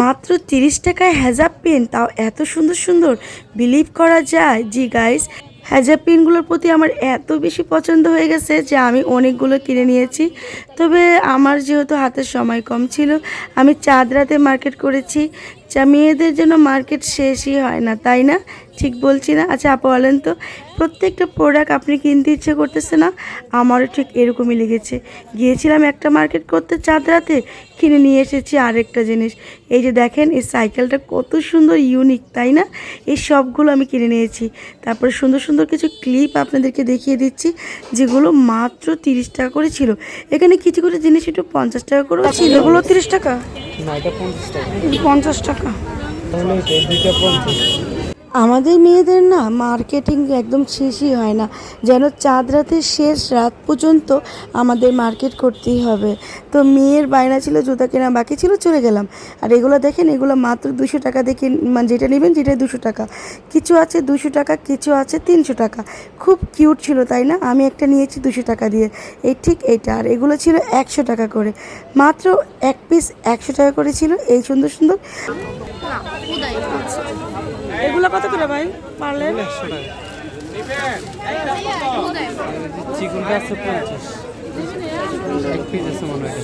মাত্র 30 টাকায় হেজাব পেন, তাও এত সুন্দর সুন্দর, বিলিভ করা যায়? জি গাইস, হেজাব পেনগুলোর প্রতি আমার এত বেশি পছন্দ হয়ে গেছে যে আমি অনেকগুলো কিনে নিয়েছি। তবে আমার যেহেতু হাতের সময় কম ছিল, আমি চাঁদ রাতে মার্কেট করেছি। যা মেয়েদের জন্য মার্কেট শেষই হয় না, তাই না? ঠিক বলছি না? আচ্ছা আপু বলেন তো, প্রত্যেকটা প্রোডাক্ট আপনি কিনতে ইচ্ছে করতেছে না? আমারও ঠিক এরকমই লেগেছে। গিয়েছিলাম একটা মার্কেট করতে চাঁদ রাতে, কিনে নিয়ে এসেছি আরেকটা জিনিস। এই যে দেখেন, এই সাইকেলটা কত সুন্দর, ইউনিক, তাই না? এই সবগুলো আমি কিনে নিয়েছি। তারপরে সুন্দর সুন্দর কিছু ক্লিপ আপনাদেরকে দেখিয়ে দিচ্ছি, যেগুলো মাত্র 30 টাকা করে ছিল। এখানে কিছু কিছু জিনিস একটু 50 টাকা করেও ছিল। এগুলো 30 টাকা না, এটা 50 টাকা। 50 টাকা। তাহলে এটা দুইটা 50। আমাদের মেয়েদের না মার্কেটিং একদম শেষই হয় না, যেন চাঁদ রাতের শেষ রাত পর্যন্ত আমাদের মার্কেট করতেই হবে। তো মেয়ের বায়না ছিল জুতা কেনা বাকি ছিল, চলে গেলাম। আর এগুলো দেখেন, এগুলো মাত্র 200 টাকা দেখে, মানে যেটা নেবেন যেটাই 200 টাকা। কিছু আছে 200 টাকা, কিছু আছে 300 টাকা। খুব কিউট ছিল, তাই না? আমি একটা নিয়েছি 200 টাকা দিয়ে, এই ঠিক এইটা। আর এগুলো ছিল 100 টাকা করে, মাত্র এক পিস 100 টাকা করে ছিল, এই সুন্দর সুন্দর। এগুলো কত করে ভাই পারলে? 100 টাকা। চিকুনটা আছে 50। এক পিস আছে মনে হয়।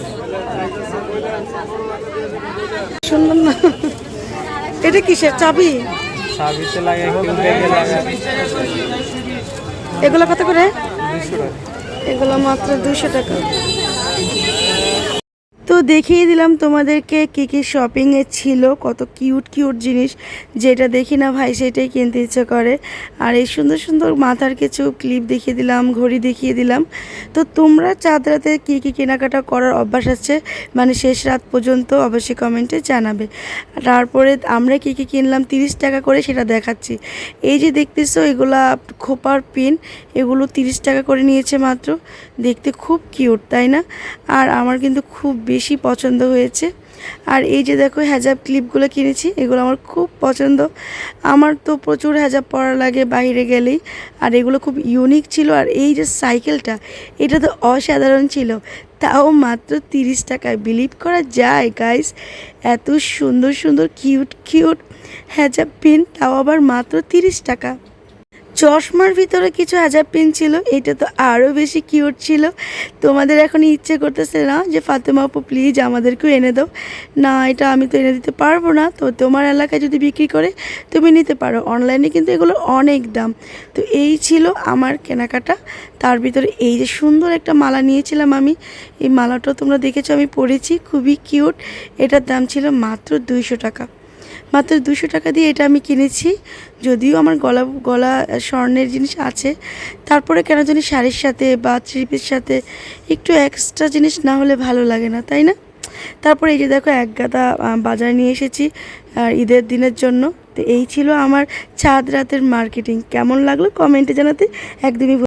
শুনলাম না, এটা কিসের চাবি? সার্ভিসে লাগে, কেউ ব্যাগে লাগে। এগুলো কত করে? 200 টাকা। এগুলো মাত্র 200 টাকা। তো দেখিয়ে দিলাম তোমাদেরকে কী কী শপিংয়ে ছিল, কত কিউট কিউট জিনিস, যেটা দেখি না ভাই সেটাই কিনতে ইচ্ছে করে। আর এই সুন্দর সুন্দর মাথার কিছু ক্লিপ দেখিয়ে দিলাম, ঘড়ি দেখিয়ে দিলাম। তো তোমরা চাঁদ রাতে কী কী কেনাকাটা করার অভ্যাস আছে, মানে শেষ রাত পর্যন্ত, অবশ্যই কমেন্টে জানাবে। তারপরে আমরা কী কী কিনলাম 30 টাকা করে সেটা দেখাচ্ছি। এই যে দেখতেছো, এগুলা খোপার পিন, এগুলো 30 টাকা করে নিয়েছে মাত্র। দেখতে খুব কিউট, তাই না? আর আমার কিন্তু খুব বেশি পছন্দ হয়েছে। আর এই যে দেখো হেজাব ক্লিপগুলো কিনেছি, এগুলো আমার খুব পছন্দ। আমার তো প্রচুর হেজাব পরা লাগে বাইরে গেলেই। আর এগুলো খুব ইউনিক ছিল। আর এই যে সাইকেলটা, এটা তো অসাধারণ ছিল, তাও মাত্র 30 টাকায়। বিলিভ করা যায় গাইস? এত সুন্দর সুন্দর কিউট কিউট হেজাব পিন, তাও আবার মাত্র 30 টাকা। চশমার ভিতরে কিছু হেজাব পিন ছিল, এটা তো আরও বেশি কিউট ছিল। তোমাদের এখন ইচ্ছে করতেছে না যে ফাতেমা আপু প্লিজ আমাদেরকেও এনে দাও? না, এটা আমি তো এনে দিতে পারবো না। তো তোমার এলাকায় যদি বিক্রি করে তুমি নিতে পারো, অনলাইনে কিন্তু এগুলো অনেক দাম। তো এই ছিল আমার কেনাকাটা। তার ভিতরে এই যে সুন্দর একটা মালা নিয়েছিলাম আমি, এই মালাটাও তোমরা দেখেছো আমি পরেছি, খুবই কিউট। এটার দাম ছিল মাত্র 200 টাকা। মাত্র 200 টাকা দিয়ে এটা আমি কিনেছি। যদিও আমার গলা গলা স্বর্ণের জিনিস আছে, তারপরে কেন জানি শাড়ির সাথে বা থ্রি পিসের সাথে একটু এক্সট্রা জিনিস না হলে ভালো লাগে না, তাই না? তারপরে এই যে দেখো এক গাদা বাজার নিয়ে এসেছি ঈদের দিনের জন্য। তো এই ছিল আমার চাঁদ রাতের মার্কেটিং। কেমন লাগলো কমেন্টে জানাতে একদমই